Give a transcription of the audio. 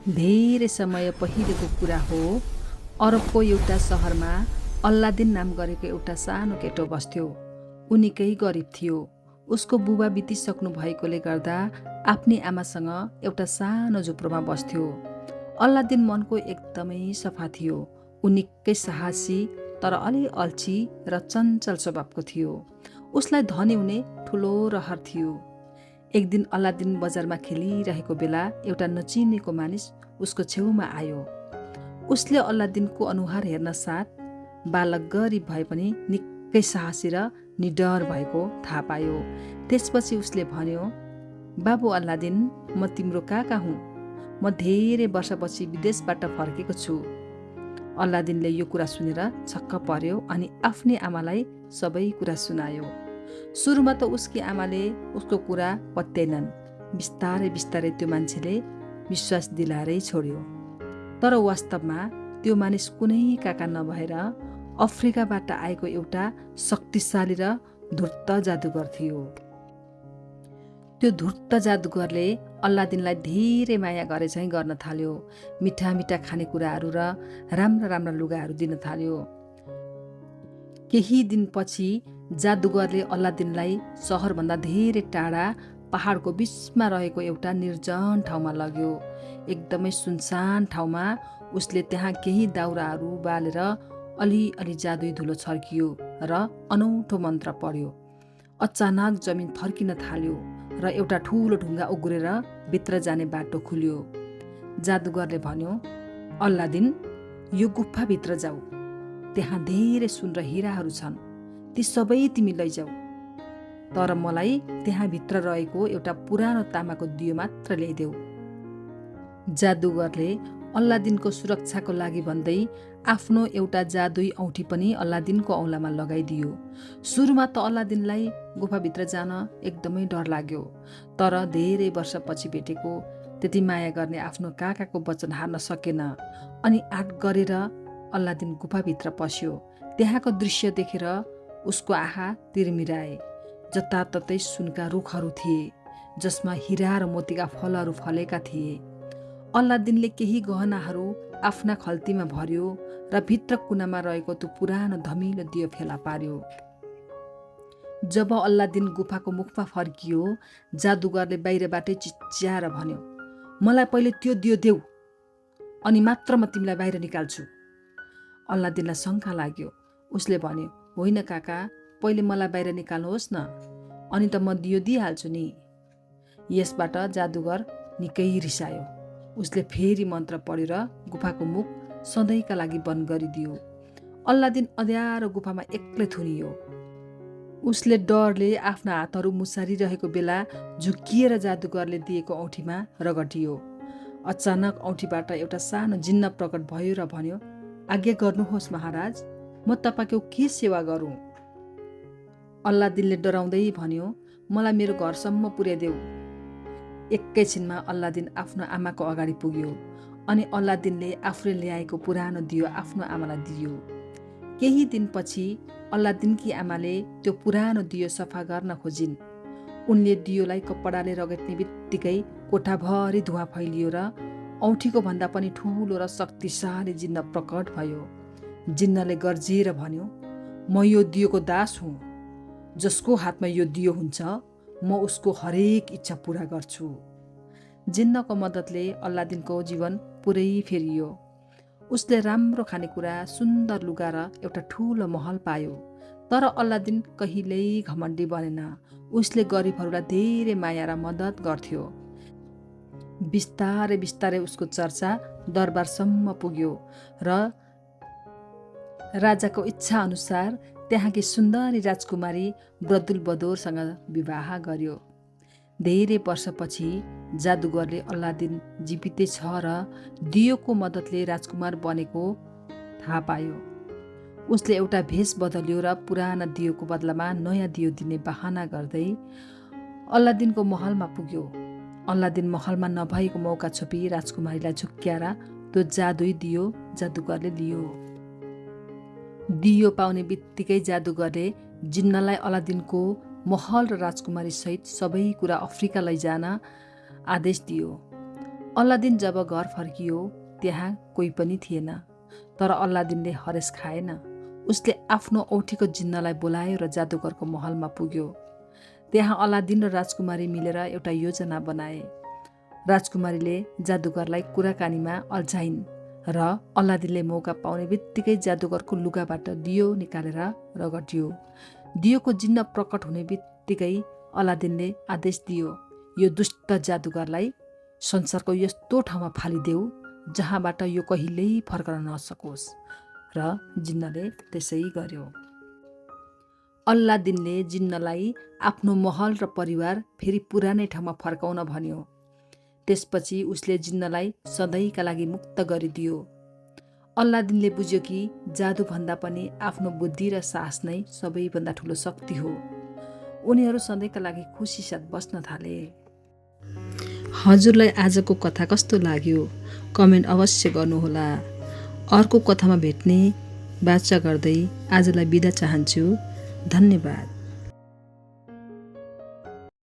धेरै समय पहिलेको कुरा हो। अरबको एउटा सहरमा अल्लादिन नाम गरेको एउटा सानो केटो बस्थ्यो। ऊ निकै गरिब थियो। उसको बुबा बितिसक्नु भएकोले गर्दा आफ्नी आमासँग एउटा सानो झुप्रोमा बस्थ्यो। अल्लादिन मनको एकदमै सफा थियो। ऊ निकै साहसी तर अलि अल्छी र चञ्चल स्वभावको थियो। उसलाई धनी हुने ठुलो रहर थियो। एक दिन अल्लादिन बजारमा खेलिरहेको बेला एउटा नचिनेको मानिस उसको छेउमा आयो। उसले अल्लादिनको अनुहार हेर्न साथ बालक गरिब भए पनि निकै साहसी र निडर भएको थाहा पायो। त्यसपछि उसले भन्यो, बाबु अल्लादिन, म तिम्रो काका हुँ। म धेरै वर्षपछि विदेशबाट फर्केको छु। अल्लादिनले यो कुरा सुनेर छक्क पर्यो अनि आफ्नी आमालाई सबै कुरा सुनायो। सुरुमा त उसकी आमाले उसको कुरा पत्याएनन्। बिस्तारै बिस्तारै त्यो मान्छेले विश्वास दिलाएरै छोड्यो। तर वास्तवमा त्यो मानिस कुनै काका नभएर अफ्रिकाबाट आएको एउटा शक्तिशाली र धूर्त जादुगर थियो। त्यो धूर्त जादुगरले अल्लादिनलाई धेरै माया गरे झैँ गर्न थाल्यो। मिठा मिठा खानेकुराहरू र राम्रा राम्रा लुगाहरू दिन थाल्यो। केही दिनपछि जादुगरले अल्लादिनलाई सहरभन्दा धेरै टाढा पहाडको बिचमा रहेको एउटा निर्जन ठाउँमा लग्यो। एकदमै सुनसान ठाउँमा उसले त्यहाँ केही दाउराहरू बालेर अलिअलि जादुई धुलो छर्कियो र अनौठो मन्त्र पढ्यो। अचानक जमिन थर्किन थाल्यो र एउटा ठुलो ढुङ्गा उग्रेर भित्र जाने बाटो खुल्यो। जादुगरले भन्यो, अल्लादिन, यो गुफाभित्र जाऊ। त्यहाँ धेरै सुन र हिराहरू छन्। ती सबै तिमी लैजाऊ। तर मलाई त्यहाँ भित्र रहेको एउटा पुरानो तामाको दियो मात्र ल्याइदेऊ। जादुगरले अल्लादिनको सुरक्षाको लागि भन्दै आफ्नो एउटा जादुई औँठी पनि अल्लादिनको औँलामा लगाइदियो। सुरुमा त अल्लादिनलाई गुफाभित्र जान एकदमै डर लाग्यो। तर धेरै वर्षपछि भेटेको त्यति माया गर्ने आफ्नो काकाको वचन हार्न सकेन अनि आँट गरेर अल्लादिन गुफाभित्र पस्यो। त्यहाँको दृश्य देखेर उसको आँखा तिरमिराए। जताततै सुनका रुखहरू थिए जसमा हिरा र मोतीका फलहरू फलेका थिए। अल्लादिनले केही गहनाहरू आफ्ना खल्तीमा भर्यो र भित्र कुनामा रहेको त्यो पुरानो धमिलो दियो फेला पार्यो। जब अल्लादिन गुफाको मुखमा फर्कियो, जादुगरले बाहिरबाटै चिच्याएर भन्यो, मलाई पहिले त्यो दियो देऊ, अनि मात्र म तिमीलाई बाहिर निकाल्छु। अल्लादिनलाई शङ्का लाग्यो। उसले भन्यो, होइन काका, पहिले मलाई बाहिर निकाल्नुहोस् न, अनि त म दियो दिइहाल्छु नि। यसबाट जादुगर निकै रिसायो। उसले फेरि मन्त्र पढेर गुफाको मुख सधैँका लागि बन्द गरिदियो। अल्लादिन अँध्यारो गुफामा एक्लै थुनियो। उसले डरले आफ्ना हातहरू मुसारिरहेको बेला झुक्किएर जादुगरले दिएको औँठीमा रगटियो। अचानक औँठीबाट एउटा सानो जिन्न प्रकट भयो र भन्यो, आज्ञा गर्नुहोस् महाराज, म तपाईँको के सेवा गरौँ? अल्लादिनले डराउँदै भन्यो, मलाई मेरो घरसम्म पुर्याइदेऊ। एकैछिनमा अल्लादिन आफ्नो आमाको अगाडि पुग्यो अनि अल्लादिनले आफूले ल्याएको पुरानो दियो आफ्नो आमालाई दियो। केही दिनपछि अल्लादिनकी आमाले त्यो पुरानो दियो सफा गर्न खोजिन्। उनले दियोलाई कपडाले रगट्ने बित्तिकै कोठाभरि धुवा फैलियो र औँठीको भन्दा पनि ठुलो र शक्तिशाली जिन्न प्रकट भयो। जिन्नले गर्जिएर भन्यो, म यो दियोको दास हुँ। जसको हातमा यो दियो हुन्छ, म उसको हरेक इच्छा पुरा गर्छु। जिन्नको मद्दतले अल्लादिनको जीवन पुरै फेरियो। उसले राम्रो खानेकुरा, सुन्दर लुगा र एउटा ठुलो महल पायो। तर अल्लादिन कहिल्यै घमण्डी बनेन। उसले गरिबहरूलाई धेरै माया र मद्दत गर्थ्यो। बिस्तारै बिस्तारै उसको चर्चा दरबारसम्म पुग्यो र राजाको इच्छा अनुसार त्यहाँकी सुन्दरी राजकुमारी बदुलबदोरसँग विवाह गर्यो। धेरै वर्षपछि जादुगरले अल्लादिन जीवितै छ र दियोको मद्दतले राजकुमार बनेको थाहा पायो। उसले एउटा भेष बदल्यो र पुराना दियोको बदलामा नयाँ दियो दिने बहाना गर्दै अल्लादिनको महलमा पुग्यो। अल्लादिन महलमा नभएको मौका छोपी राजकुमारीलाई झुक्क्याएर त्यो जादुई दियो जादुगरले लियो। दियो पाउने बित्तिकै जादुगरले जिन्नलाई अल्लादिनको महल र राजकुमारी सहित सबै कुरा अफ्रिका लैजान आदेश दियो। अल्लादिन जब घर फर्कियो त्यहाँ कोही पनि थिएन। तर अल्लादिनले हरेस खाएन। उसले आफ्नो औँठीको जिन्नलाई बोलायो र जादुगरको महलमा पुग्यो। त्यहाँ अल्लादिन र राजकुमारी मिलेर एउटा योजना बनाए। राजकुमारीले जादुगरलाई कुराकानीमा अल्झाइन् र अल्लादिनले मौका पाउने बित्तिकै जादुगरको लुगाबाट दियो निकालेर रगड्यो। दियोको जिन्न प्रकट हुने बित्तिकै अल्लादिनले आदेश दियो, यो दुष्ट जादुगरलाई संसारको यस्तो ठाउँमा फालिदेऊ जहाँबाट यो कहिल्यै फर्कन नसकोस्। र जिन्नले त्यसै गर्यो। अल्लादिनले जिन्नलाई आफ्नो महल र परिवार फेरि पुरानै ठाउँमा फर्काउन भन्यो। त्यसपछि उसले जिन्नलाई सधैँका लागि मुक्त गरिदियो। अल्लादिनले बुझ्यो कि जादुभन्दा पनि आफ्नो बुद्धि र साहस नै सबैभन्दा ठुलो शक्ति हो। उनीहरू सधैँका लागि खुसी साथ बस्न थाले। हजुरलाई आजको कथा कस्तो लाग्यो कमेन्ट अवश्य गर्नुहोला। अर्को कथामा भेट्ने बाचा गर्दै आजलाई बिदा चाहन्छु। धन्यवाद।